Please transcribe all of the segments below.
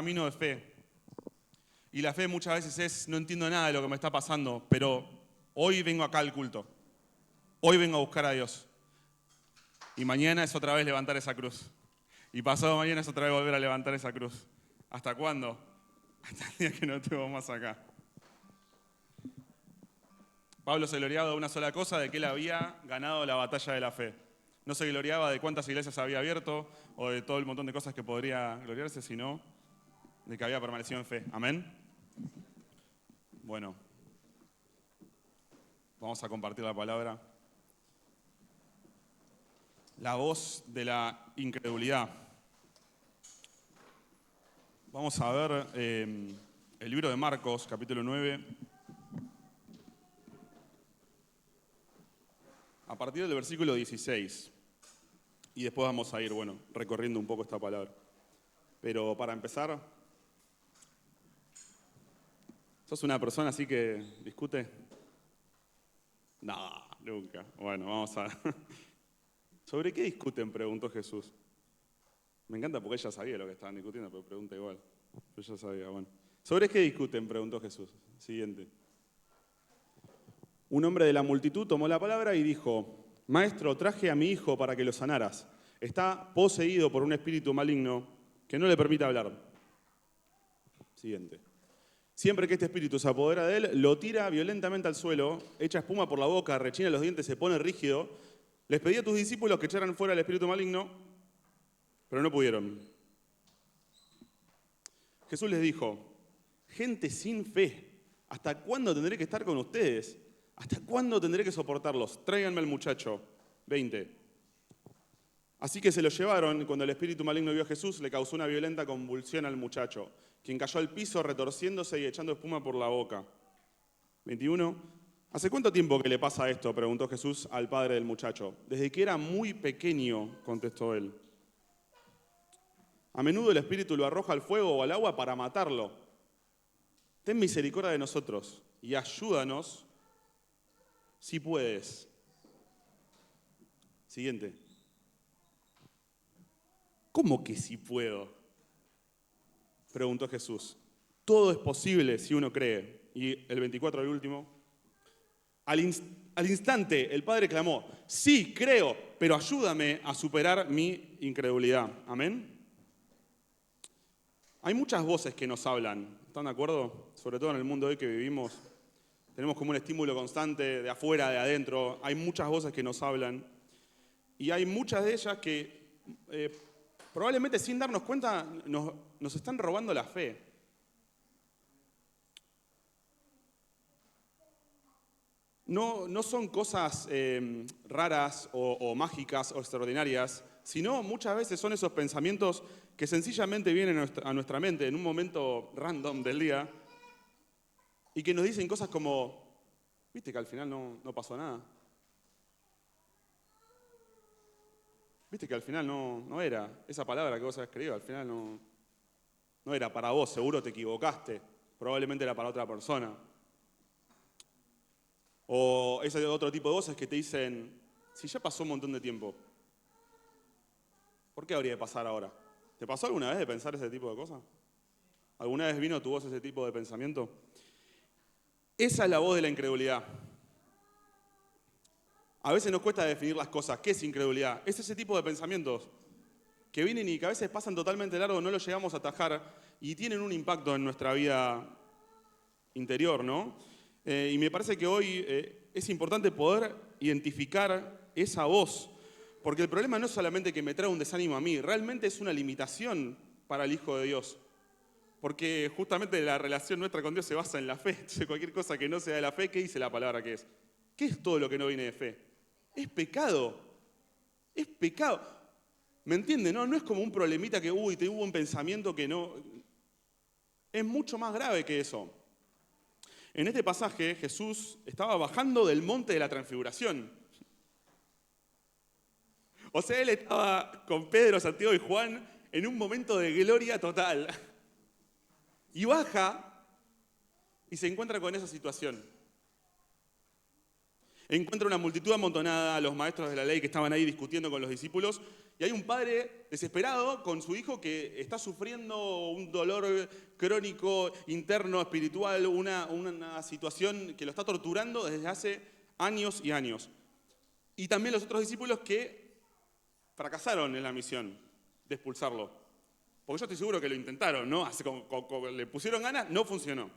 camino de fe. Y la fe muchas veces es, no entiendo nada de lo que me está pasando, pero hoy vengo acá al culto. Hoy vengo a buscar a Dios. Y mañana es otra vez levantar esa cruz. Y pasado mañana es otra vez volver a levantar esa cruz. ¿Hasta cuándo? Hasta el día que no estemos más acá. Pablo se gloriaba de una sola cosa, de que él había ganado la batalla de la fe. No se gloriaba de cuántas iglesias había abierto o de todo el montón de cosas que podría gloriarse, sino de que había permanecido en fe. ¿Amén? Bueno, vamos a compartir la palabra. La voz de la incredulidad. Vamos a ver el libro de Marcos, capítulo 9. A partir del versículo 16. Y después vamos a ir, recorriendo un poco esta palabra. Pero para empezar, ¿sos una persona así que discute? No, nunca. Bueno, vamos a... ¿Sobre qué discuten?, preguntó Jesús. Me encanta porque ella sabía lo que estaban discutiendo, pero pregunta igual. Yo ya sabía, bueno. ¿Sobre qué discuten?, preguntó Jesús. Siguiente. Un hombre de la multitud tomó la palabra y dijo: Maestro, traje a mi hijo para que lo sanaras. Está poseído por un espíritu maligno que no le permite hablar. Siguiente. Siempre que este espíritu se apodera de él, lo tira violentamente al suelo, echa espuma por la boca, rechina los dientes, se pone rígido. Les pedí a tus discípulos que echaran fuera el espíritu maligno, pero no pudieron. Jesús les dijo: gente sin fe, ¿hasta cuándo tendré que estar con ustedes? ¿Hasta cuándo tendré que soportarlos? Tráiganme al muchacho. 20. Así que se lo llevaron, y cuando el espíritu maligno vio a Jesús, le causó una violenta convulsión al muchacho, quien cayó al piso retorciéndose y echando espuma por la boca. 21. ¿Hace cuánto tiempo que le pasa esto?, preguntó Jesús al padre del muchacho. Desde que era muy pequeño, contestó él. A menudo el espíritu lo arroja al fuego o al agua para matarlo. Ten misericordia de nosotros y ayúdanos si puedes. Siguiente. ¿Cómo que si puedo?, preguntó Jesús. Todo es posible si uno cree. Y el 24, el último. Al instante el padre clamó: sí, creo, pero ayúdame a superar mi incredulidad. Amén. Hay muchas voces que nos hablan, ¿están de acuerdo? Sobre todo en el mundo hoy que vivimos. Tenemos como un estímulo constante de afuera, de adentro. Hay muchas voces que nos hablan. Y hay muchas de ellas que probablemente sin darnos cuenta nos están robando la fe. No son cosas raras o mágicas o extraordinarias, sino muchas veces son esos pensamientos que sencillamente vienen a nuestra mente en un momento random del día y que nos dicen cosas como: ¿viste que al final no pasó nada? ¿Viste que al final no era esa palabra que vos habías creído? Al final no era para vos, seguro te equivocaste, probablemente era para otra persona. O ese otro tipo de voces que te dicen: si ya pasó un montón de tiempo, ¿por qué habría de pasar ahora? ¿Te pasó alguna vez de pensar ese tipo de cosas? ¿Alguna vez vino a tu voz ese tipo de pensamiento? Esa es la voz de la incredulidad. A veces nos cuesta definir las cosas. ¿Qué es incredulidad? Es ese tipo de pensamientos que vienen y que a veces pasan totalmente largo, no los llegamos a atajar y tienen un impacto en nuestra vida interior, ¿no? Y me parece que hoy es importante poder identificar esa voz, porque el problema no es solamente que me trae un desánimo a mí, realmente es una limitación para el Hijo de Dios, porque justamente la relación nuestra con Dios se basa en la fe. Entonces cualquier cosa que no sea de la fe, ¿qué dice la palabra que es? ¿Qué es todo lo que no viene de fe? Es pecado, es pecado. ¿Me entienden? No es como un problemita que, te hubo un pensamiento que no... Es mucho más grave que eso. En este pasaje, Jesús estaba bajando del monte de la transfiguración. O sea, él estaba con Pedro, Santiago y Juan en un momento de gloria total. Y baja y se encuentra con esa situación. Encuentra una multitud amontonada, a los maestros de la ley que estaban ahí discutiendo con los discípulos, Y hay un padre desesperado con su hijo que está sufriendo un dolor crónico, interno, espiritual, una situación que lo está torturando desde hace años y años. Y también los otros discípulos que fracasaron en la misión de expulsarlo. Porque yo estoy seguro que lo intentaron, ¿no? Le pusieron ganas, no funcionó.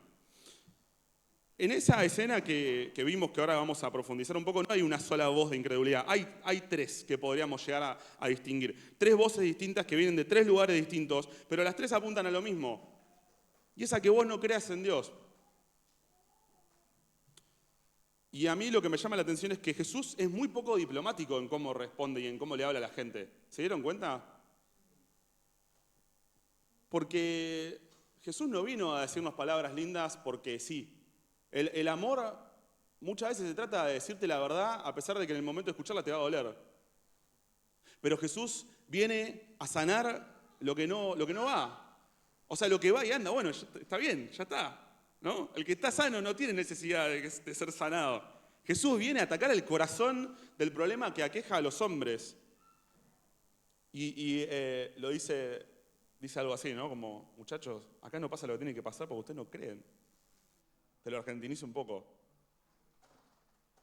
En esa escena que vimos, que ahora vamos a profundizar un poco, no hay una sola voz de incredulidad. Hay tres que podríamos llegar a distinguir. Tres voces distintas que vienen de tres lugares distintos, pero las tres apuntan a lo mismo. Y es a que vos no creas en Dios. Y a mí lo que me llama la atención es que Jesús es muy poco diplomático en cómo responde y en cómo le habla a la gente. ¿Se dieron cuenta? Porque Jesús no vino a decirnos palabras lindas porque sí. El amor muchas veces se trata de decirte la verdad a pesar de que en el momento de escucharla te va a doler. Pero Jesús viene a sanar lo que no va. O sea, lo que va y anda, bueno, está bien, ya está, ¿no? El que está sano no tiene necesidad de ser sanado. Jesús viene a atacar el corazón del problema que aqueja a los hombres. Y lo dice algo así, ¿no? Como, muchachos, acá no pasa lo que tiene que pasar porque ustedes no creen. Te lo argentinizo un poco.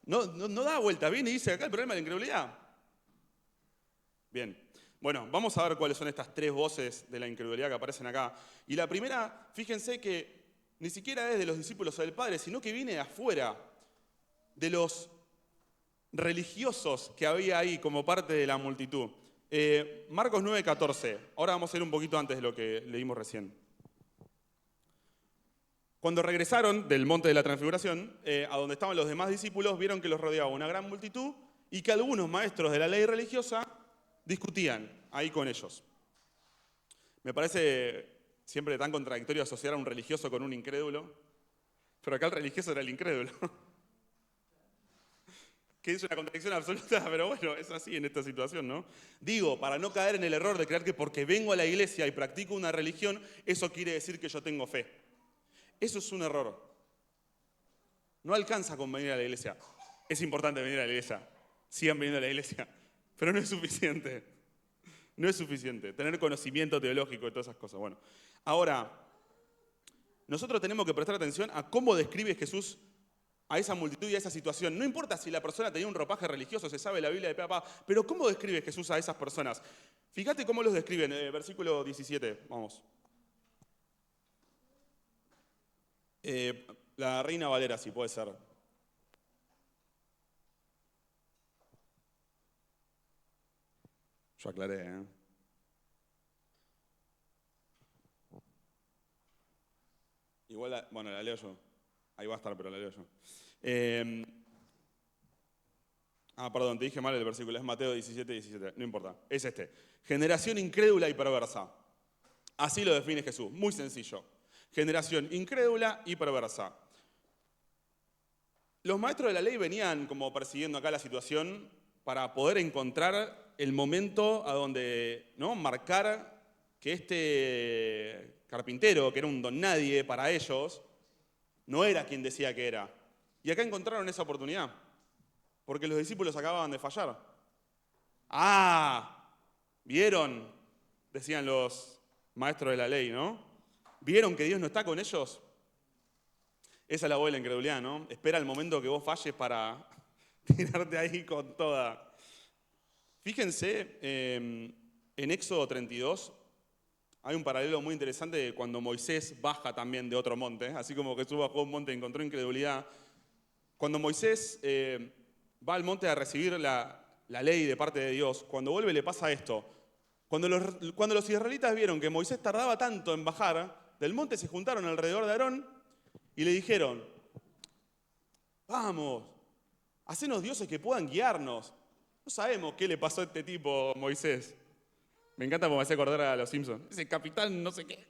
No da vuelta, viene y dice acá el problema de la incredulidad. Bien, bueno, vamos a ver cuáles son estas tres voces de la incredulidad que aparecen acá. Y la primera, fíjense que ni siquiera es de los discípulos o del Padre, sino que viene de afuera, de los religiosos que había ahí como parte de la multitud. Marcos 9:14, ahora vamos a ir un poquito antes de lo que leímos recién. Cuando regresaron del monte de la transfiguración, a donde estaban los demás discípulos, vieron que los rodeaba una gran multitud y que algunos maestros de la ley religiosa discutían ahí con ellos. Me parece siempre tan contradictorio asociar a un religioso con un incrédulo, pero acá el religioso era el incrédulo. Que es una contradicción absoluta, pero bueno, es así en esta situación, ¿no? Digo, para no caer en el error de creer que porque vengo a la iglesia y practico una religión, eso quiere decir que yo tengo fe. Eso es un error. No alcanza con venir a la iglesia. Es importante venir a la iglesia. Sigan viniendo a la iglesia. Pero no es suficiente. No es suficiente. Tener conocimiento teológico y todas esas cosas. Bueno, ahora, nosotros tenemos que prestar atención a cómo describe Jesús a esa multitud y a esa situación. No importa si la persona tenía un ropaje religioso, se sabe la Biblia de pe a pa, pero ¿cómo describe Jesús a esas personas? Fíjate cómo los describe en versículo 17. Vamos. La Reina Valera, si puede ser. Yo aclaré, ¿eh? Igual, bueno, la leo yo. Ahí va a estar, pero la leo yo. Perdón, te dije mal el versículo. Es Mateo 17:17. No importa. Es este. Generación incrédula y perversa. Así lo define Jesús. Muy sencillo. Generación incrédula y perversa. Los maestros de la ley venían como persiguiendo acá la situación para poder encontrar el momento a donde, ¿no?, marcar que este carpintero, que era un don nadie para ellos, no era quien decía que era. Y acá encontraron esa oportunidad, porque los discípulos acababan de fallar. ¿Vieron? Decían los maestros de la ley, ¿no? ¿Vieron que Dios no está con ellos? Esa es la voz de la incredulidad, ¿no? Espera el momento que vos falles para tirarte ahí con toda. Fíjense, en Éxodo 32 hay un paralelo muy interesante de cuando Moisés baja también de otro monte, así como Jesús bajó un monte y encontró incredulidad. Cuando Moisés va al monte a recibir la ley de parte de Dios, cuando vuelve le pasa esto. Cuando los israelitas vieron que Moisés tardaba tanto en bajar del monte, se juntaron alrededor de Aarón y le dijeron: vamos, hacenos dioses que puedan guiarnos. No sabemos qué le pasó a este tipo, Moisés. Me encanta porque me hace acordar a los Simpsons. Ese capitán no sé qué.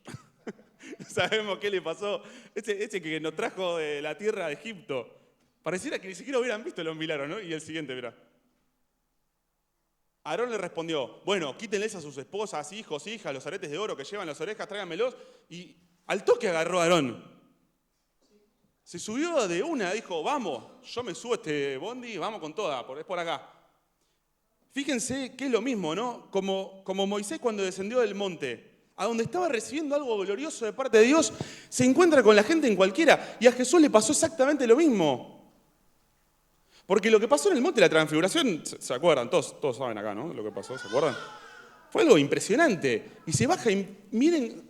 No sabemos qué le pasó. Ese que nos trajo de la tierra de Egipto. Pareciera que ni siquiera hubieran visto los milagros, ¿no? Y el siguiente, verá. Aarón le respondió: bueno, quítenles a sus esposas, hijos, hijas, los aretes de oro que llevan las orejas, tráiganmelos. Y al toque agarró a Aarón. Se subió de una, dijo: vamos, yo me subo a este bondi, vamos con toda, es por acá. Fíjense que es lo mismo, ¿no? Como Moisés cuando descendió del monte, a donde estaba recibiendo algo glorioso de parte de Dios, se encuentra con la gente en cualquiera. Y a Jesús le pasó exactamente lo mismo. Porque lo que pasó en el monte de la transfiguración, ¿se acuerdan? Todos saben acá, ¿no? Lo que pasó, ¿se acuerdan? Fue algo impresionante. Y se baja y miren,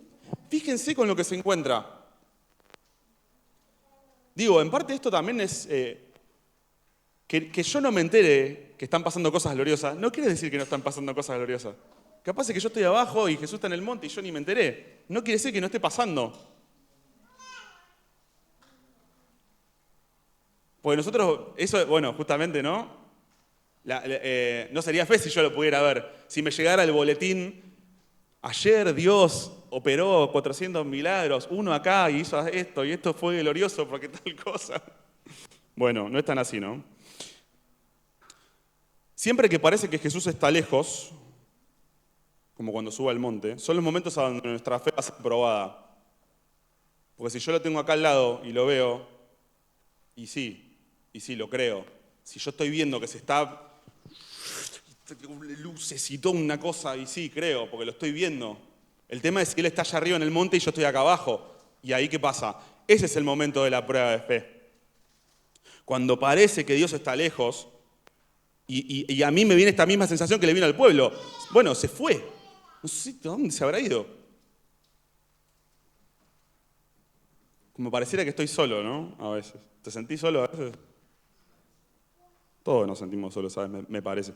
fíjense con lo que se encuentra. Digo, en parte esto también es que yo no me entere que están pasando cosas gloriosas. No quiere decir que no están pasando cosas gloriosas. Capaz es que yo estoy abajo y Jesús está en el monte y yo ni me enteré. No quiere decir que no esté pasando. Porque nosotros, eso, bueno, justamente, ¿no? No sería fe si yo lo pudiera ver. Si me llegara el boletín, ayer Dios operó 400 milagros, uno acá y hizo esto, y esto fue glorioso porque tal cosa. Bueno, no es tan así, ¿no? Siempre que parece que Jesús está lejos, como cuando sube al monte, son los momentos a donde nuestra fe va a ser probada. Porque si yo lo tengo acá al lado y lo veo, y sí, lo creo. Si yo estoy viendo que se está luces y toda una cosa, y sí, creo, porque lo estoy viendo. El tema es que Él está allá arriba en el monte y yo estoy acá abajo. ¿Y ahí qué pasa? Ese es el momento de la prueba de fe. Cuando parece que Dios está lejos, y a mí me viene esta misma sensación que le vino al pueblo. Bueno, se fue. No sé dónde se habrá ido. Como pareciera que estoy solo, ¿no? A veces. ¿Te sentís solo a veces? Todos nos sentimos solos, ¿sabes? Me parece.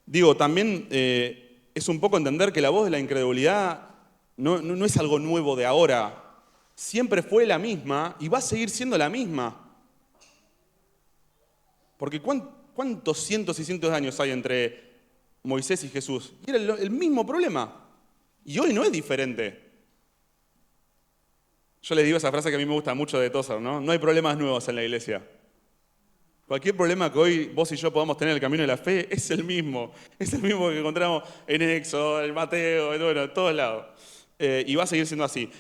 Digo, también es un poco entender que la voz de la incredulidad no es algo nuevo de ahora. Siempre fue la misma y va a seguir siendo la misma. Porque ¿cuántos cientos y cientos de años hay entre Moisés y Jesús? Y era el mismo problema. Y hoy no es diferente. Yo les digo esa frase que a mí me gusta mucho de Tozer, ¿no? No hay problemas nuevos en la iglesia. Cualquier problema que hoy vos y yo podamos tener en el camino de la fe es el mismo. Es el mismo que encontramos en Éxodo, en Mateo, en todos lados. Y va a seguir siendo así.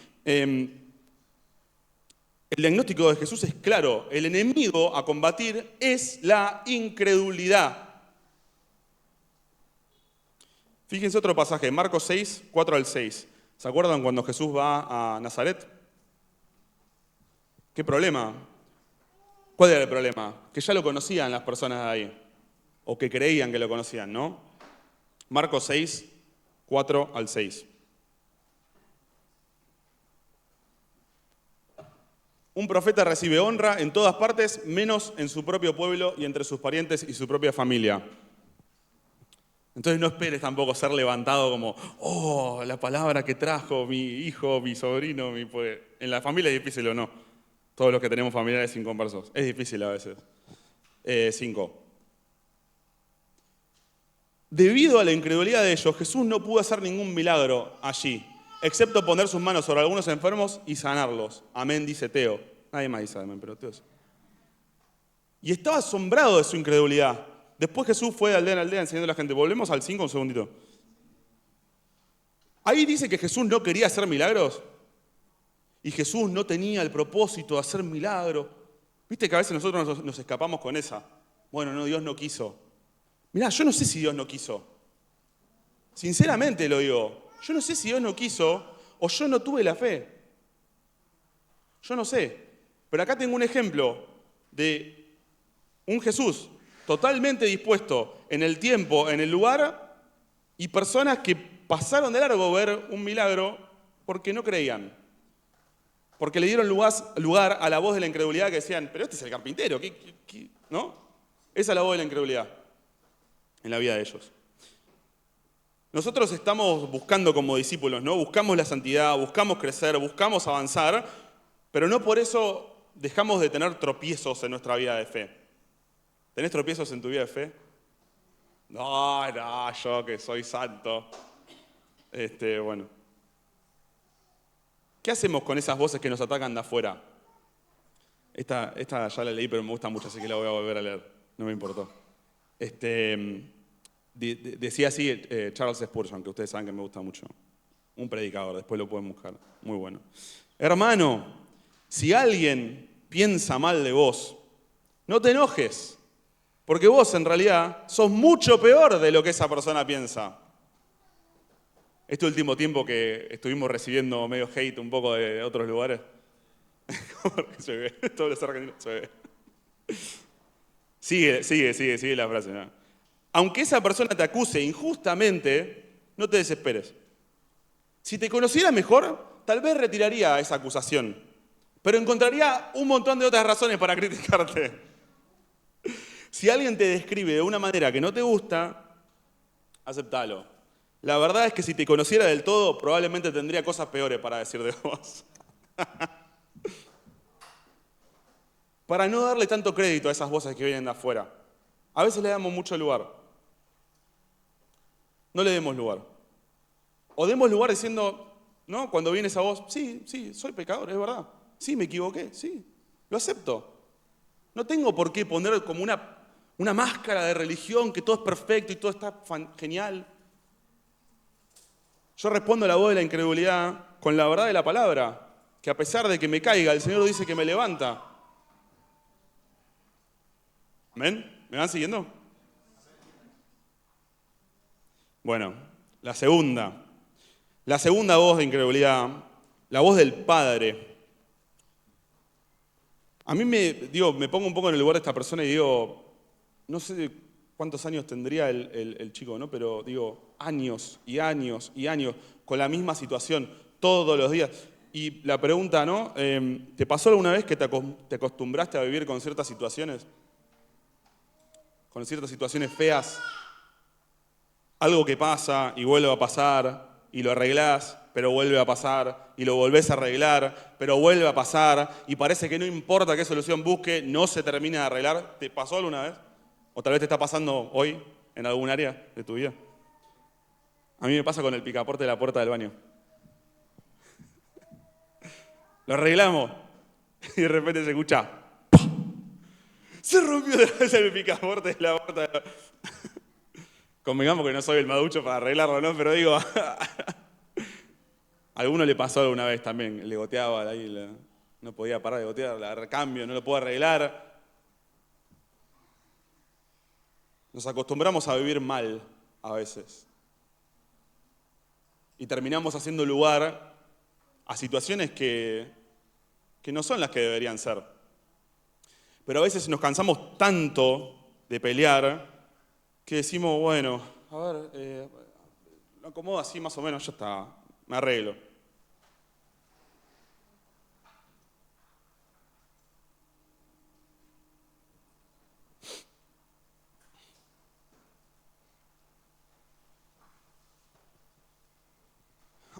El diagnóstico de Jesús es claro. El enemigo a combatir es la incredulidad. Fíjense otro pasaje, Marcos 6, 4 al 6. ¿Se acuerdan cuando Jesús va a Nazaret? ¿Qué problema? ¿Cuál era el problema? Que ya lo conocían las personas de ahí, o que creían que lo conocían, ¿no? Marcos 6, 4 al 6. Un profeta recibe honra en todas partes, menos en su propio pueblo y entre sus parientes y su propia familia. Entonces no esperes tampoco ser levantado como, oh, la palabra que trajo mi hijo, mi sobrino, pues, en la familia es difícil o no. Todos los que tenemos familiares inconversos. Es difícil a veces. 5. Debido a la incredulidad de ellos, Jesús no pudo hacer ningún milagro allí, excepto poner sus manos sobre algunos enfermos y sanarlos. Amén, dice Teo. Nadie más dice amén, pero Teo sí. Y estaba asombrado de su incredulidad. Después Jesús fue de aldea en aldea enseñando a la gente. Volvemos al 5 un segundito. Ahí dice que Jesús no quería hacer milagros. Y Jesús no tenía el propósito de hacer milagros. Viste que a veces nosotros nos escapamos con esa. Bueno, no, Dios no quiso. Mirá, yo no sé si Dios no quiso. Sinceramente lo digo. Yo no sé si Dios no quiso o yo no tuve la fe. Yo no sé. Pero acá tengo un ejemplo de un Jesús totalmente dispuesto en el tiempo, en el lugar, y personas que pasaron de largo ver un milagro porque no creían. Porque le dieron lugar a la voz de la incredulidad que decían, pero este es el carpintero, ¿qué? ¿No? Esa es la voz de la incredulidad en la vida de ellos. Nosotros estamos buscando como discípulos, ¿no? Buscamos la santidad, buscamos crecer, buscamos avanzar, pero no por eso dejamos de tener tropiezos en nuestra vida de fe. ¿Tenés tropiezos en tu vida de fe? No, yo que soy santo. Bueno. ¿Qué hacemos con esas voces que nos atacan de afuera? Esta ya la leí, pero me gusta mucho, así que la voy a volver a leer. No me importó. Decía así Charles Spurgeon, que ustedes saben que me gusta mucho. Un predicador, después lo pueden buscar. Muy bueno. Hermano, si alguien piensa mal de vos, no te enojes. Porque vos en realidad sos mucho peor de lo que esa persona piensa. Este último tiempo que estuvimos recibiendo medio hate un poco de otros lugares. Porque se ve, todos los argentinos se ve. Sigue la frase, ¿no? Aunque esa persona te acuse injustamente, no te desesperes. Si te conociera mejor, tal vez retiraría esa acusación, pero encontraría un montón de otras razones para criticarte. Si alguien te describe de una manera que no te gusta, aceptalo. La verdad es que si te conociera del todo, probablemente tendría cosas peores para decir de vos. Para no darle tanto crédito a esas voces que vienen de afuera. A veces le damos mucho lugar. No le demos lugar. O demos lugar diciendo, ¿no? Cuando viene esa voz, sí, soy pecador, es verdad. Sí, me equivoqué, sí, lo acepto. No tengo por qué poner como una máscara de religión, que todo es perfecto y todo está genial. Yo respondo a la voz de la incredulidad con la verdad de la palabra, que a pesar de que me caiga, el Señor dice que me levanta. ¿Amén? ¿Me van siguiendo? Bueno, la segunda voz de incredulidad, la voz del Padre. A mí me pongo un poco en el lugar de esta persona y digo, no sé cuántos años tendría el chico, ¿no? Pero digo, años y años y años con la misma situación, todos los días. Y la pregunta, ¿no? ¿Te pasó alguna vez que te acostumbraste a vivir con ciertas situaciones? Con ciertas situaciones feas. Algo que pasa y vuelve a pasar y lo arreglás, pero vuelve a pasar y lo volvés a arreglar, pero vuelve a pasar y parece que no importa qué solución busque, no se termina de arreglar. ¿Te pasó alguna vez? ¿O tal vez te está pasando hoy en algún área de tu vida? A mí me pasa con el picaporte de la puerta del baño. Lo arreglamos y de repente se escucha ¡pah! Se rompió el picaporte de la puerta del baño. Convengamos que no soy el maducho para arreglarlo, ¿no? Pero digo, a alguno le pasó alguna vez también, le goteaba ahí, no podía parar de gotear, el recambio, no lo puedo arreglar. Nos acostumbramos a vivir mal a veces. Y terminamos haciendo lugar a situaciones que no son las que deberían ser. Pero a veces nos cansamos tanto de pelear que decimos, bueno, a ver, lo acomodo así más o menos, ya está, me arreglo.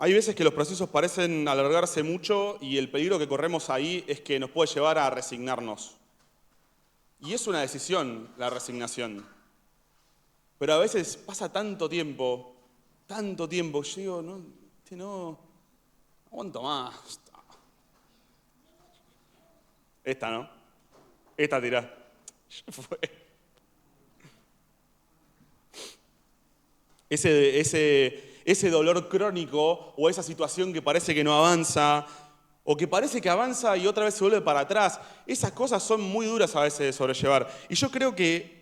Hay veces que los procesos parecen alargarse mucho y el peligro que corremos ahí es que nos puede llevar a resignarnos. Y es una decisión la resignación. Pero a veces pasa tanto tiempo, yo digo, no aguanto más. Esta, ¿no? Esta tirá. Ya fue. Ese dolor crónico o esa situación que parece que no avanza o que parece que avanza y otra vez se vuelve para atrás, esas cosas son muy duras a veces de sobrellevar. Y yo creo que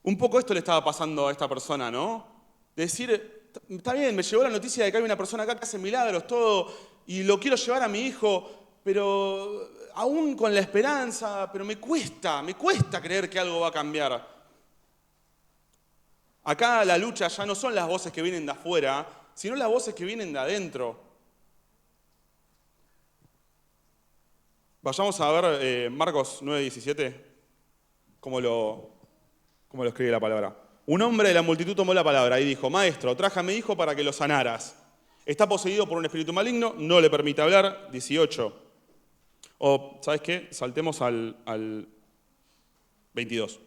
un poco esto le estaba pasando a esta persona, ¿no? Decir, está bien, me llegó la noticia de que hay una persona acá que hace milagros, todo, y lo quiero llevar a mi hijo, pero aún con la esperanza, pero me cuesta creer que algo va a cambiar. Acá la lucha ya no son las voces que vienen de afuera, sino las voces que vienen de adentro. Vayamos a ver Marcos 9:17, cómo lo escribe la palabra. Un hombre de la multitud tomó la palabra y dijo, Maestro, traje a mi hijo para que lo sanaras. Está poseído por un espíritu maligno, no le permite hablar. 18. O, ¿sabes qué? Saltemos al 22.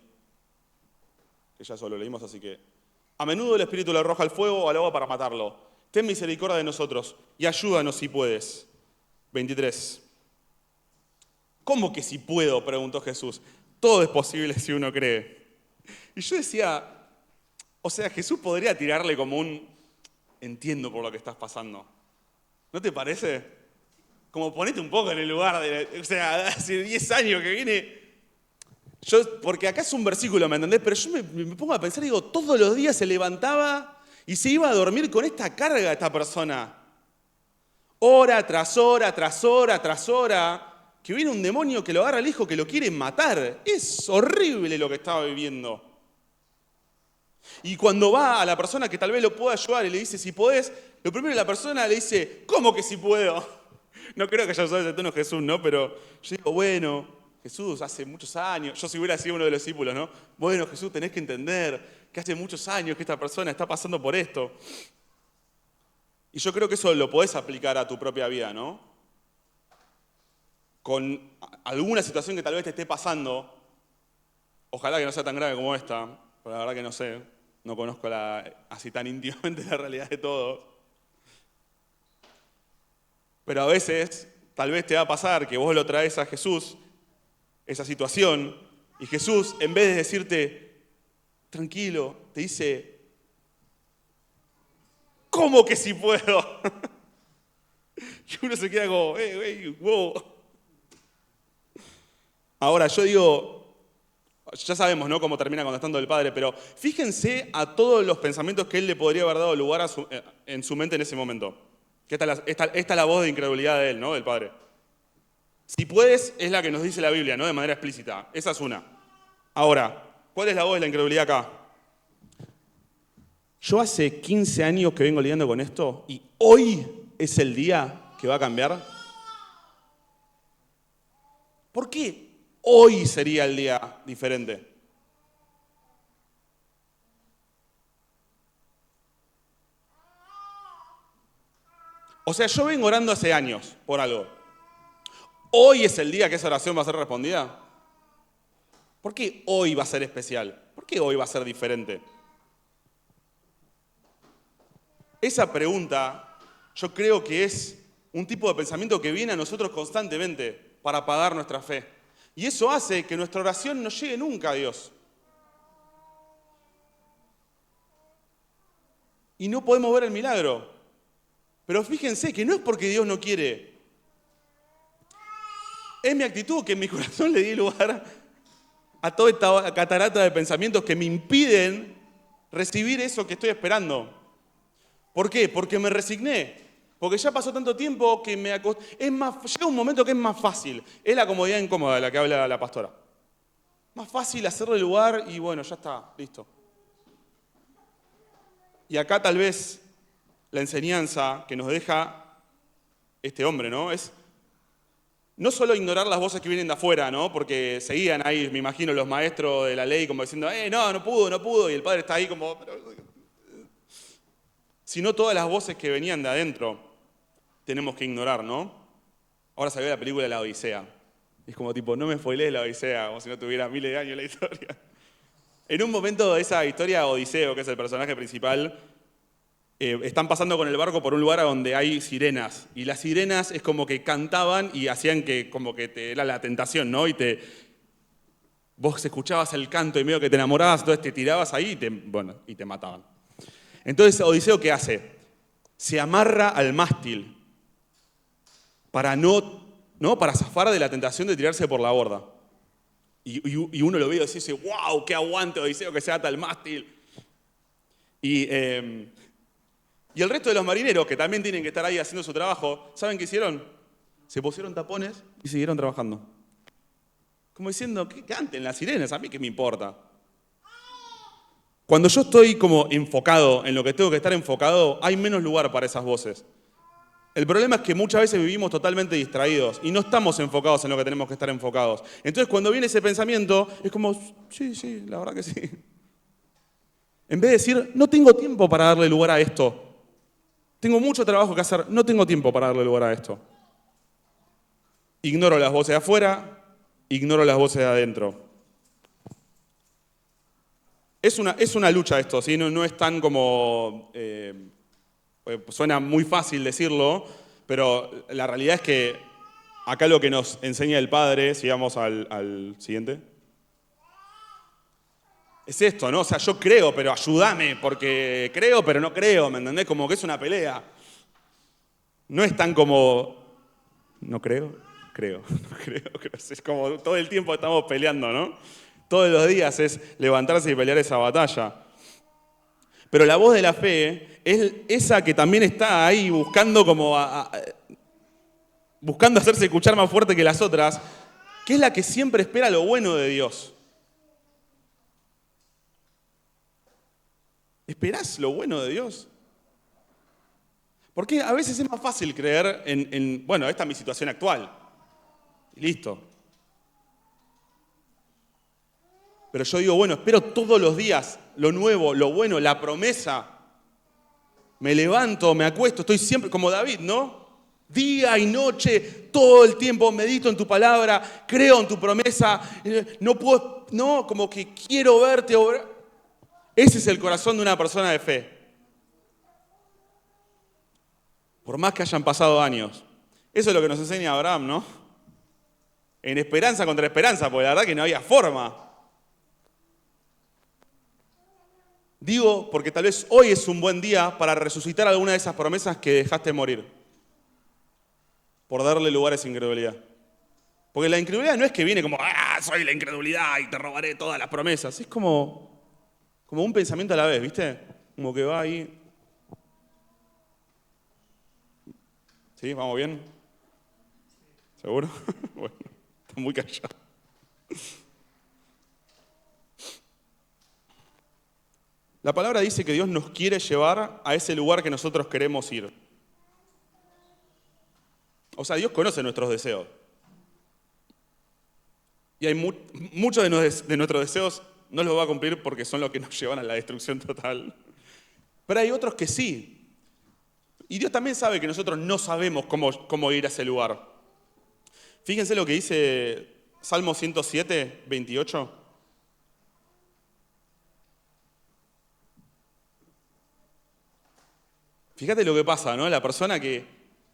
Que ya solo leímos, así que... A menudo el espíritu le arroja al fuego o al agua para matarlo. Ten misericordia de nosotros y ayúdanos si puedes. 23. ¿Cómo que si puedo? Preguntó Jesús. Todo es posible si uno cree. Y yo decía, o sea, Jesús podría tirarle como entiendo por lo que estás pasando. ¿No te parece? Como ponete un poco en el lugar o sea, hace 10 años que viene. Porque acá es un versículo, ¿me entendés? Pero yo me pongo a pensar y digo, todos los días se levantaba y se iba a dormir con esta carga esta persona. Hora tras hora, tras hora, tras hora, que viene un demonio que lo agarra al hijo que lo quiere matar. Es horrible lo que estaba viviendo. Y cuando va a la persona que tal vez lo pueda ayudar y le dice si podés, lo primero la persona le dice, ¿cómo que si puedo? No creo que haya usado ese tono Jesús, ¿no? Pero yo digo, bueno, Jesús, hace muchos años, yo si hubiera sido uno de los discípulos, ¿no? Bueno, Jesús, tenés que entender que hace muchos años que esta persona está pasando por esto. Y yo creo que eso lo podés aplicar a tu propia vida, ¿no? Con alguna situación que tal vez te esté pasando, ojalá que no sea tan grave como esta, pero la verdad que no sé, no conozco así tan íntimamente la realidad de todo. Pero a veces, tal vez te va a pasar que vos lo traes a Jesús, esa situación, y Jesús, en vez de decirte, tranquilo, te dice, ¿cómo que si puedo? Y uno se queda como, wow. Ahora, yo digo, ya sabemos, ¿no?, cómo termina contestando el Padre, pero fíjense a todos los pensamientos que Él le podría haber dado lugar en su mente en ese momento. Que esta es la voz de incredulidad de Él, ¿no?, del Padre. Si puedes, es la que nos dice la Biblia, ¿no?, de manera explícita. Esa es una. Ahora, ¿cuál es la voz de la incredulidad acá? Yo hace 15 años que vengo lidiando con esto y hoy es el día que va a cambiar. ¿Por qué hoy sería el día diferente? O sea, yo vengo orando hace años por algo. ¿Hoy es el día que esa oración va a ser respondida? ¿Por qué hoy va a ser especial? ¿Por qué hoy va a ser diferente? Esa pregunta yo creo que es un tipo de pensamiento que viene a nosotros constantemente para pagar nuestra fe. Y eso hace que nuestra oración no llegue nunca a Dios. Y no podemos ver el milagro. Pero fíjense que no es porque Dios no quiere. Es mi actitud que en mi corazón le di lugar a toda esta catarata de pensamientos que me impiden recibir eso que estoy esperando. ¿Por qué? Porque me resigné. Porque ya pasó tanto tiempo que llega un momento que es más fácil. Es la comodidad incómoda de la que habla la pastora. Más fácil hacerle lugar y bueno, ya está, listo. Y acá tal vez la enseñanza que nos deja este hombre, ¿no?, es no solo ignorar las voces que vienen de afuera, ¿no?, porque seguían ahí, me imagino, los maestros de la ley como diciendo, no pudo, y el padre está ahí como... Sino todas las voces que venían de adentro tenemos que ignorar, ¿no? Ahora salió la película La Odisea. Es como tipo, no me spoilees La Odisea, como si no tuviera miles de años la historia. En un momento de esa historia, Odiseo, que es el personaje principal, están pasando con el barco por un lugar donde hay sirenas. Y las sirenas es como que cantaban y hacían que como que era la tentación, ¿no? Vos escuchabas el canto y medio que te enamorabas, entonces te tirabas ahí y te mataban. Entonces, Odiseo, ¿qué hace? Se amarra al mástil para para zafar de la tentación de tirarse por la borda. Y uno lo ve y dice, wow, qué aguante Odiseo que se ata al mástil. Y el resto de los marineros, que también tienen que estar ahí haciendo su trabajo, ¿saben qué hicieron? Se pusieron tapones y siguieron trabajando. Como diciendo, que canten las sirenas, a mí qué me importa. Cuando yo estoy como enfocado en lo que tengo que estar enfocado, hay menos lugar para esas voces. El problema es que muchas veces vivimos totalmente distraídos y no estamos enfocados en lo que tenemos que estar enfocados. Entonces cuando viene ese pensamiento, es como, sí, la verdad que sí. En vez de decir, no tengo tiempo para darle lugar a esto. Tengo mucho trabajo que hacer, no tengo tiempo para darle lugar a esto. Ignoro las voces de afuera, ignoro las voces de adentro. Es una lucha esto, ¿sí? No es tan como... suena muy fácil decirlo, pero la realidad es que acá lo que nos enseña el Padre, si vamos al siguiente, es esto, ¿no? O sea, yo creo, pero ayúdame, porque creo, pero no creo, ¿me entendés? Como que es una pelea. No es tan como, no creo, creo. Es como todo el tiempo estamos peleando, ¿no? Todos los días es levantarse y pelear esa batalla. Pero la voz de la fe es esa que también está ahí buscando buscando hacerse escuchar más fuerte que las otras, que es la que siempre espera lo bueno de Dios. ¿Esperás lo bueno de Dios? Porque a veces es más fácil creer bueno, esta es mi situación actual. Y listo. Pero yo digo, bueno, espero todos los días lo nuevo, lo bueno, la promesa. Me levanto, me acuesto, estoy siempre como David, ¿no? Día y noche, todo el tiempo medito en tu palabra, creo en tu promesa, como que quiero verte obrar. Ese es el corazón de una persona de fe. Por más que hayan pasado años. Eso es lo que nos enseña Abraham, ¿no? En esperanza contra esperanza, porque la verdad que no había forma. Digo, porque tal vez hoy es un buen día para resucitar alguna de esas promesas que dejaste morir. Por darle lugar a esa incredulidad. Porque la incredulidad no es que viene como, soy la incredulidad y te robaré todas las promesas. Es como un pensamiento a la vez, ¿viste? Como que va ahí. ¿Sí? ¿Vamos bien? ¿Seguro? Bueno, está muy callado. La palabra dice que Dios nos quiere llevar a ese lugar que nosotros queremos ir. O sea, Dios conoce nuestros deseos. Y hay muchos de nuestros deseos no los va a cumplir porque son los que nos llevan a la destrucción total. Pero hay otros que sí. Y Dios también sabe que nosotros no sabemos cómo ir a ese lugar. Fíjense lo que dice Salmo 107, 28. Fíjate lo que pasa, ¿no? La persona que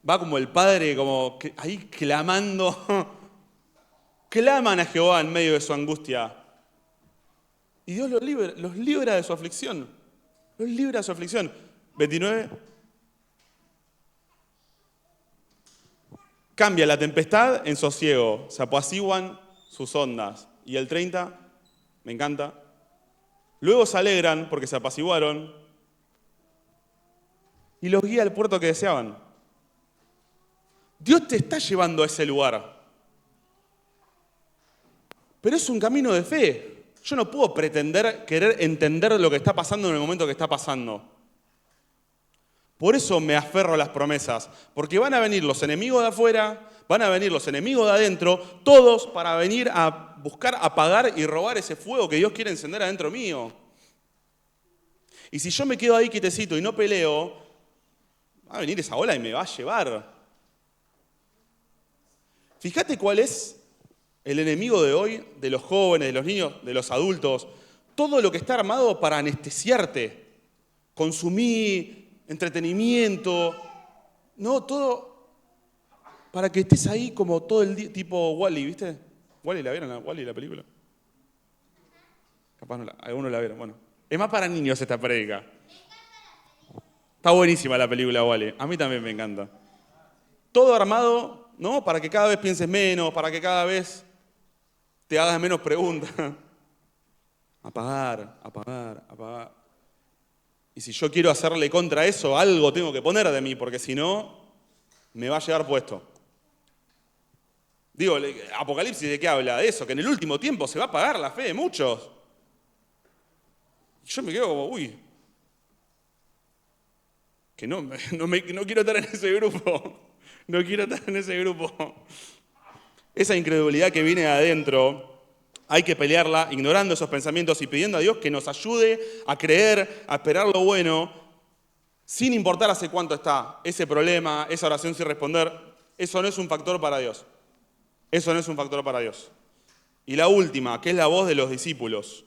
va como el padre, como ahí clamando, claman a Jehová en medio de su angustia. Y Dios los libra de su aflicción. Los libra de su aflicción. 29. Cambia la tempestad en sosiego, se apaciguan sus ondas. Y el 30, me encanta. Luego se alegran porque se apaciguaron y los guía al puerto que deseaban. Dios te está llevando a ese lugar. Pero es un camino de fe. Yo no puedo pretender querer entender lo que está pasando en el momento que está pasando. Por eso me aferro a las promesas, porque van a venir los enemigos de afuera, van a venir los enemigos de adentro, todos para venir a buscar apagar y robar ese fuego que Dios quiere encender adentro mío. Y si yo me quedo ahí quietecito y no peleo, va a venir esa ola y me va a llevar. Fíjate cuál es el enemigo de hoy, de los jóvenes, de los niños, de los adultos. Todo lo que está armado para anestesiarte, consumir entretenimiento, no, todo para que estés ahí como todo el día, tipo Wall-E, ¿viste? ¿Wall-E la vieron? ¿Wall-E la película? Capaz algunos la vieron, bueno. Es más para niños esta prédica. Está buenísima la película Wall-E, a mí también me encanta. Todo armado, ¿no? Para que cada vez pienses menos, para que cada vez te hagas menos preguntas. Apagar. Y si yo quiero hacerle contra eso, algo tengo que poner de mí, porque si no, me va a llevar puesto. Digo, Apocalipsis, ¿de qué habla? De eso, que en el último tiempo se va a apagar la fe de muchos. Yo me quedo como, que no quiero estar en ese grupo. No quiero estar en ese grupo. Esa incredulidad que viene de adentro, hay que pelearla ignorando esos pensamientos y pidiendo a Dios que nos ayude a creer, a esperar lo bueno, sin importar hace cuánto está ese problema, esa oración sin responder. Eso no es un factor para Dios. Eso no es un factor para Dios. Y la última, que es la voz de los discípulos,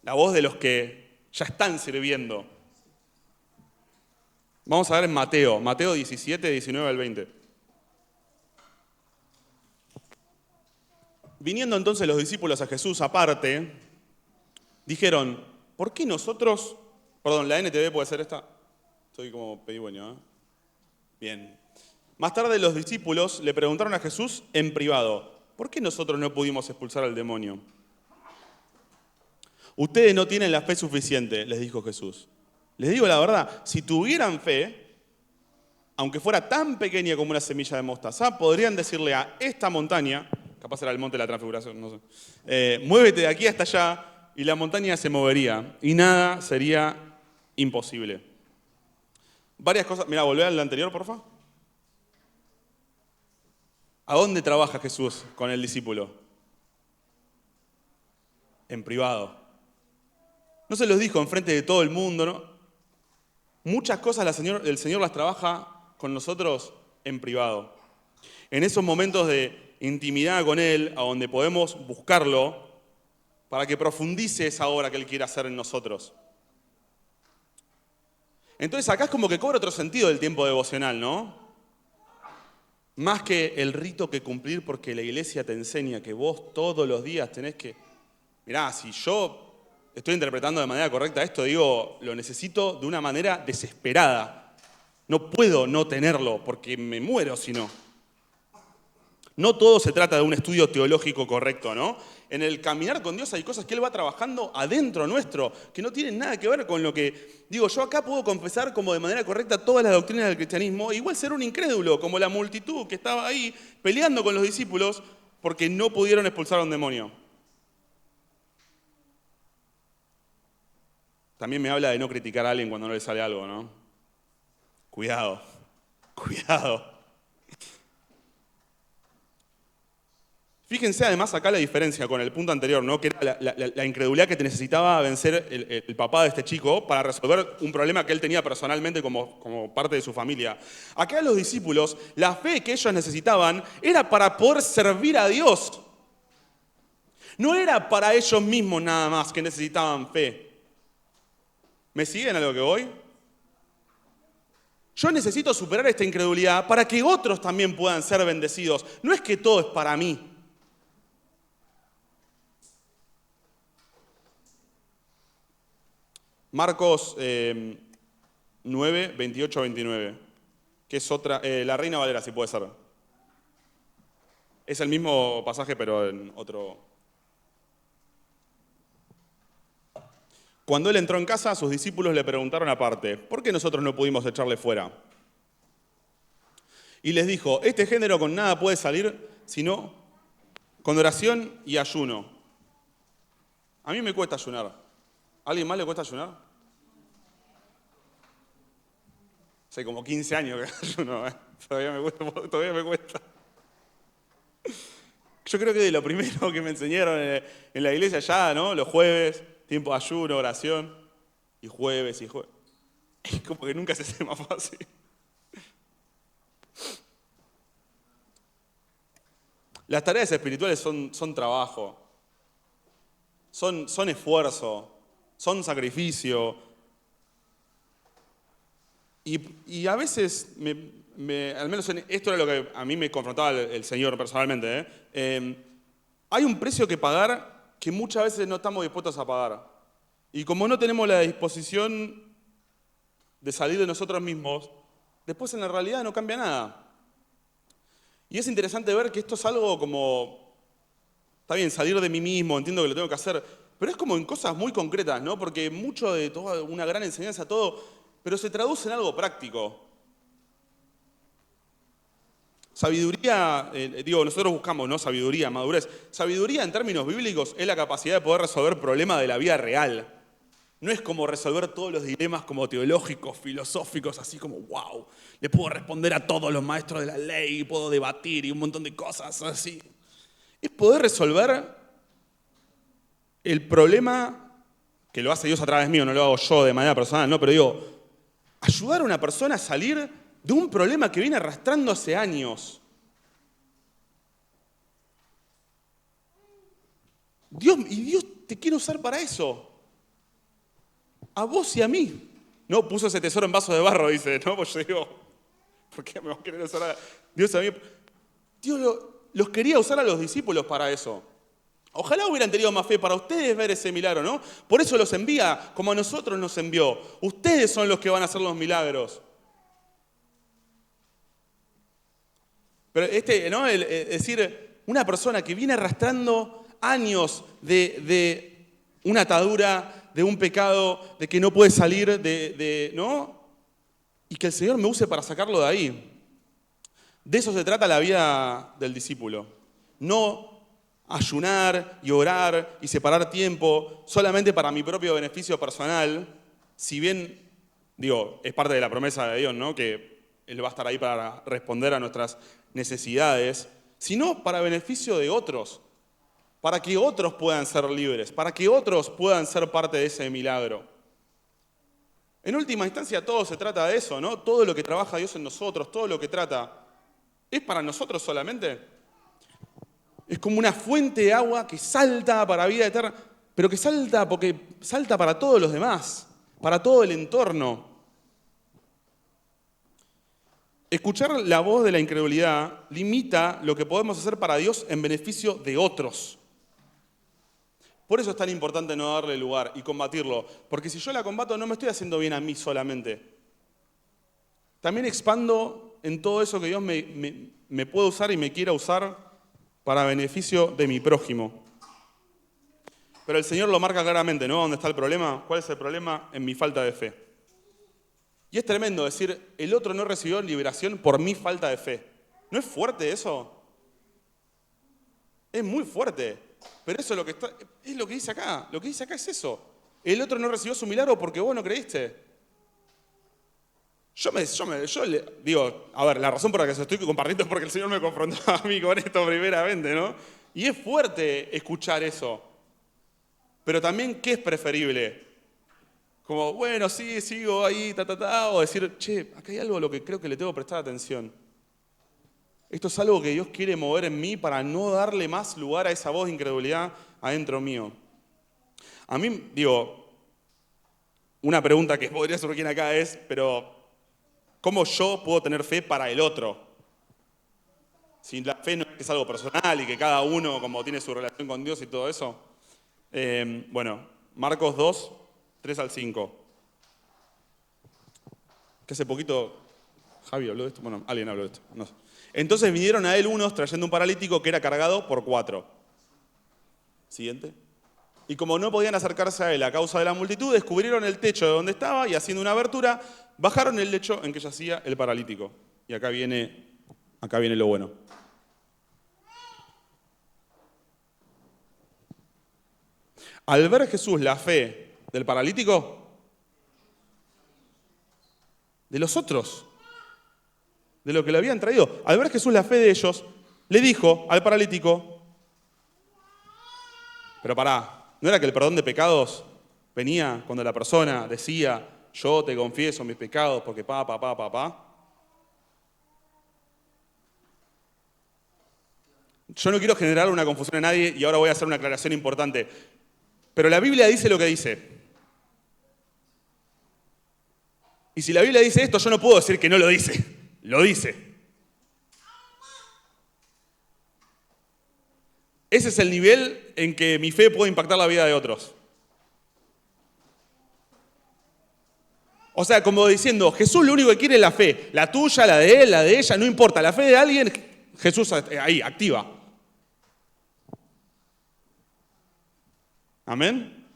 la voz de los que ya están sirviendo. Vamos a ver en Mateo 17, 19 al 20. Viniendo entonces los discípulos a Jesús aparte, dijeron, ¿por qué nosotros? Perdón, la NTV puede ser esta. Estoy como pedigüeño, ¿eh? Bien. Más tarde los discípulos le preguntaron a Jesús en privado, ¿por qué nosotros no pudimos expulsar al demonio? Ustedes no tienen la fe suficiente, les dijo Jesús. Les digo la verdad, si tuvieran fe, aunque fuera tan pequeña como una semilla de mostaza, podrían decirle a esta montaña, capaz era el monte de la transfiguración, no sé, muévete de aquí hasta allá, y la montaña se movería, y nada sería imposible. Varias cosas, mira, volvé al anterior, porfa. ¿A dónde trabaja Jesús con el discípulo? En privado. No se los dijo enfrente de todo el mundo, ¿no? Muchas cosas el Señor las trabaja con nosotros en privado. En esos momentos de intimidad con Él, a donde podemos buscarlo, para que profundice esa obra que Él quiere hacer en nosotros. Entonces acá es como que cobra otro sentido el tiempo devocional, ¿no? Más que el rito que cumplir, porque la iglesia te enseña que vos todos los días tenés que... Mirá, si yo estoy interpretando de manera correcta esto, digo, lo necesito de una manera desesperada. No puedo no tenerlo, porque me muero si no. No todo se trata de un estudio teológico correcto, ¿no? En el caminar con Dios hay cosas que Él va trabajando adentro nuestro, que no tienen nada que ver con lo que... Digo, yo acá puedo confesar como de manera correcta todas las doctrinas del cristianismo, e igual ser un incrédulo, como la multitud que estaba ahí peleando con los discípulos porque no pudieron expulsar a un demonio. También me habla de no criticar a alguien cuando no le sale algo, ¿no? Cuidado, cuidado. Fíjense además acá la diferencia con el punto anterior, ¿no? Que era la incredulidad que necesitaba vencer el papá de este chico para resolver un problema que él tenía personalmente como parte de su familia. Acá los discípulos, la fe que ellos necesitaban era para poder servir a Dios. No era para ellos mismos nada más que necesitaban fe. ¿Me siguen a lo que voy? Yo necesito superar esta incredulidad para que otros también puedan ser bendecidos. No es que todo es para mí. Marcos 9, 28, 29, que es otra, la Reina Valera, si puede ser. Es el mismo pasaje, pero en otro. Cuando él entró en casa, sus discípulos le preguntaron aparte, ¿por qué nosotros no pudimos echarle fuera? Y les dijo, este género con nada puede salir, sino con oración y ayuno. A mí me cuesta ayunar. ¿A alguien más le cuesta ayunar? Hace como 15 años que ayuno, ¿eh? Todavía me cuesta. Yo creo que de lo primero que me enseñaron en la iglesia ya, ¿no? Los jueves, tiempo de ayuno, oración, y jueves. Es como que nunca se hace más fácil. Las tareas espirituales son trabajo, son esfuerzo, son sacrificio. Y a veces, al menos esto era lo que a mí me confrontaba el Señor personalmente, hay un precio que pagar que muchas veces no estamos dispuestos a pagar. Y como no tenemos la disposición de salir de nosotros mismos, después en la realidad no cambia nada. Y es interesante ver que esto es algo como, está bien, salir de mí mismo, entiendo que lo tengo que hacer, pero es como en cosas muy concretas, ¿no? Porque mucho de toda una gran enseñanza, todo, pero se traduce en algo práctico. Sabiduría, nosotros buscamos, ¿no? Sabiduría, madurez. Sabiduría en términos bíblicos es la capacidad de poder resolver problemas de la vida real. No es como resolver todos los dilemas como teológicos, filosóficos, así como, wow, le puedo responder a todos los maestros de la ley, y puedo debatir y un montón de cosas así. Es poder resolver el problema, que lo hace Dios a través mío, no lo hago yo de manera personal, no, pero digo, ayudar a una persona a salir de un problema que viene arrastrando hace años. Dios te quiere usar para eso. A vos y a mí. No, puso ese tesoro en vaso de barro, dice, ¿no? Pues yo digo, ¿por qué me va a querer usar a Dios a mí? Dios los quería usar a los discípulos para eso. Ojalá hubieran tenido más fe para ustedes ver ese milagro, ¿no? Por eso los envía como a nosotros nos envió. Ustedes son los que van a hacer los milagros. Pero ¿no? Es decir, una persona que viene arrastrando años de una atadura de un pecado, de que no puede salir ¿no? Y que el Señor me use para sacarlo de ahí. De eso se trata la vida del discípulo. No ayunar y orar y separar tiempo solamente para mi propio beneficio personal, si bien, es parte de la promesa de Dios, ¿no? Que Él va a estar ahí para responder a nuestras necesidades, sino para beneficio de otros, para que otros puedan ser libres, para que otros puedan ser parte de ese milagro. En última instancia, todo se trata de eso, ¿no? Todo lo que trabaja Dios en nosotros, todo lo que trata, ¿es para nosotros solamente? Es como una fuente de agua que salta para vida eterna, pero que salta porque salta para todos los demás, para todo el entorno. Escuchar la voz de la incredulidad limita lo que podemos hacer para Dios en beneficio de otros. Por eso es tan importante no darle lugar y combatirlo, porque si yo la combato no me estoy haciendo bien a mí solamente. También expando en todo eso que Dios me puede usar y me quiera usar para beneficio de mi prójimo. Pero el Señor lo marca claramente, ¿no? ¿Dónde está el problema? ¿Cuál es el problema? En mi falta de fe. Y es tremendo decir, el otro no recibió liberación por mi falta de fe. ¿No es fuerte eso? Es muy fuerte. Pero eso es lo que dice acá. Lo que dice acá es eso. El otro no recibió su milagro porque vos no creíste. Yo le digo, a ver, la razón por la que se estoy compartiendo es porque el Señor me confrontó a mí con esto primeramente, ¿no? Y es fuerte escuchar eso. Pero también, ¿qué es preferible? Como, bueno, sí, sigo ahí, o decir, che, acá hay algo a lo que creo que le tengo que prestar atención. Esto es algo que Dios quiere mover en mí para no darle más lugar a esa voz de incredulidad adentro mío. A mí, una pregunta que podría surgir acá es, pero ¿cómo yo puedo tener fe para el otro? Si la fe no es algo personal y que cada uno como tiene su relación con Dios y todo eso. Marcos 2, 3 al 5. Que hace poquito, Javi habló de esto, bueno, alguien habló de esto, no sé. Entonces vinieron a él unos trayendo un paralítico que era cargado por 4. Siguiente. Y como no podían acercarse a él a causa de la multitud, descubrieron el techo de donde estaba y haciendo una abertura, bajaron el lecho en que yacía el paralítico. Y acá viene lo bueno. Al ver Jesús la fe del paralítico, de los otros, de lo que le habían traído, al ver Jesús la fe de ellos, le dijo al paralítico, pero pará, ¿no era que el perdón de pecados venía cuando la persona decía, yo te confieso mis pecados porque pa? Yo no quiero generar una confusión a nadie y ahora voy a hacer una aclaración importante. Pero la Biblia dice lo que dice. Y si la Biblia dice esto, yo no puedo decir que no lo dice. Lo dice. Ese es el nivel en que mi fe puede impactar la vida de otros. O sea, como diciendo, Jesús lo único que quiere es la fe. La tuya, la de él, la de ella, no importa. La fe de alguien, Jesús ahí, activa. ¿Amén?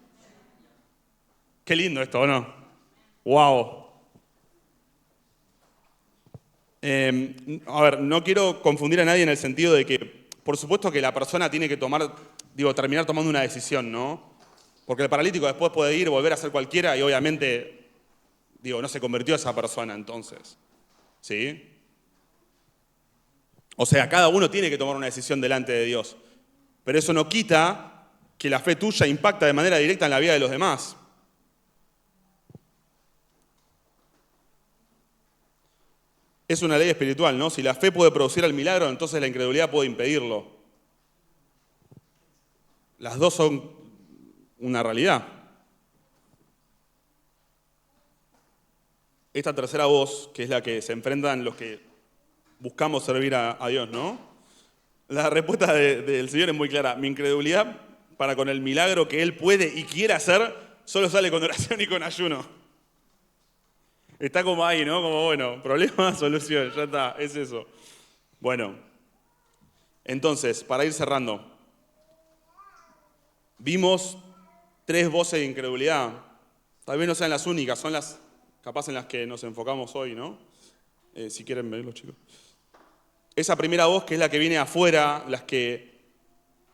Qué lindo esto, ¿o no? ¡Wow! No quiero confundir a nadie en el sentido de que, por supuesto que la persona tiene que terminar tomando una decisión, ¿no? Porque el paralítico después puede ir, volver a ser cualquiera y obviamente, no se convirtió esa persona entonces. ¿Sí? O sea, cada uno tiene que tomar una decisión delante de Dios. Pero eso no quita que la fe tuya impacta de manera directa en la vida de los demás. Es una ley espiritual, ¿no? Si la fe puede producir el milagro, entonces la incredulidad puede impedirlo. Las dos son una realidad. Esta tercera voz, que es la que se enfrentan los que buscamos servir a Dios, ¿no? La respuesta del Señor es muy clara. Mi incredulidad para con el milagro que Él puede y quiere hacer, solo sale con oración y con ayuno. Está como ahí, ¿no? Como, bueno, problema, solución, ya está, es eso. Bueno, entonces, para ir cerrando, vimos 3 voces de incredulidad. Tal vez no sean las únicas, son las capaz en las que nos enfocamos hoy, ¿no? Si quieren verlo, chicos. Esa primera voz que es la que viene afuera,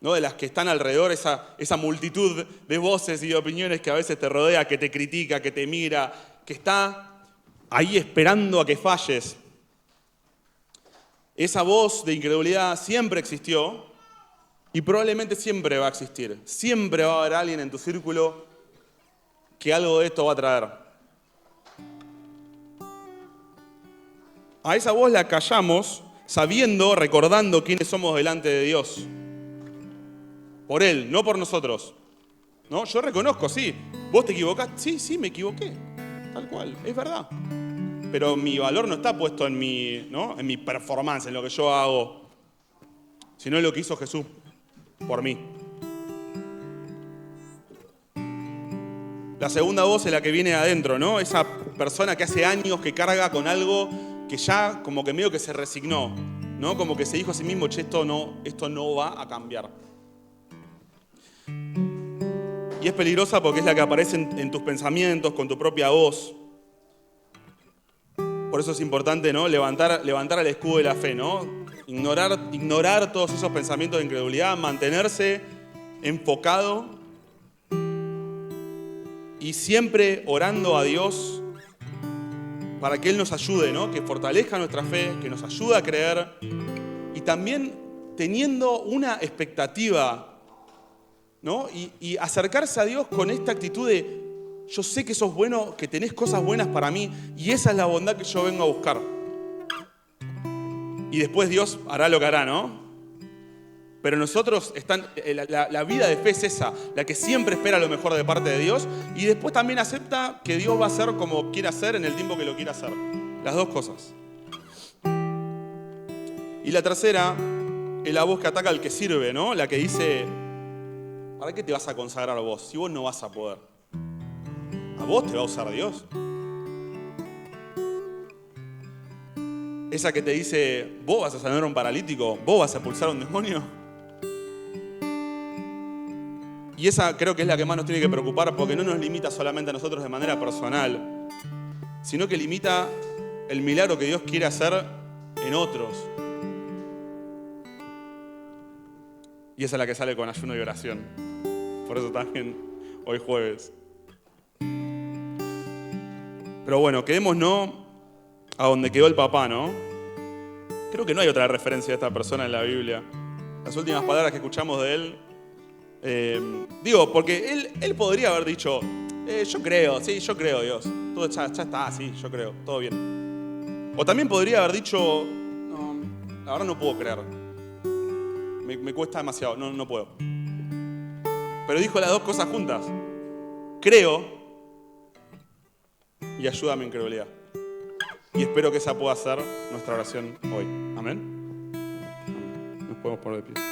¿no? De las que están alrededor, esa multitud de voces y de opiniones que a veces te rodea, que te critica, que te mira, que está ahí esperando a que falles. Esa voz de incredulidad siempre existió y probablemente siempre va a existir. Siempre va a haber alguien en tu círculo que algo de esto va a traer. A esa voz la callamos sabiendo, recordando quiénes somos delante de Dios. Por Él, no por nosotros. ¿No? Yo reconozco, sí. ¿Vos te equivocaste? Sí, me equivoqué. Tal cual, es verdad. Pero mi valor no está puesto en mi performance, en lo que yo hago, sino en lo que hizo Jesús por mí. La segunda voz es la que viene de adentro, ¿no? Esa persona que hace años que carga con algo que ya como que medio que se resignó, ¿no? Como que se dijo a sí mismo, che, esto no va a cambiar. Y es peligrosa porque es la que aparece en tus pensamientos, con tu propia voz. Por eso es importante, ¿no? Levantar el escudo de la fe, ¿no? Ignorar todos esos pensamientos de incredulidad, mantenerse enfocado y siempre orando a Dios para que Él nos ayude, ¿no? Que fortalezca nuestra fe, que nos ayude a creer y también teniendo una expectativa, ¿no? Y acercarse a Dios con esta actitud de yo sé que sos bueno, que tenés cosas buenas para mí y esa es la bondad que yo vengo a buscar. Y después Dios hará lo que hará, ¿no? Pero nosotros, la vida de fe es esa, la que siempre espera lo mejor de parte de Dios y después también acepta que Dios va a hacer como quiera hacer en el tiempo que lo quiera hacer. Las dos cosas. Y la tercera es la voz que ataca al que sirve, ¿no? La que dice, ¿para qué te vas a consagrar vos si vos no vas a poder? ¿A vos te va a usar Dios? Esa que te dice, ¿vos vas a sanar a un paralítico? ¿Vos vas a expulsar a un demonio? Y esa creo que es la que más nos tiene que preocupar porque no nos limita solamente a nosotros de manera personal, sino que limita el milagro que Dios quiere hacer en otros. Y esa es la que sale con ayuno y oración. Por eso también hoy jueves. Pero bueno, quedémonos a donde quedó el papá, ¿no? Creo que no hay otra referencia de esta persona en la Biblia. Las últimas palabras que escuchamos de él, porque él podría haber dicho, yo creo Dios, todo ya está, sí, yo creo, todo bien. O también podría haber dicho, no, la verdad no puedo creer, me cuesta demasiado, no puedo. Pero dijo las dos cosas juntas, creo y ayuda a mi incredulidad. Y espero que esa pueda ser nuestra oración hoy. Amén. Nos podemos poner de pie.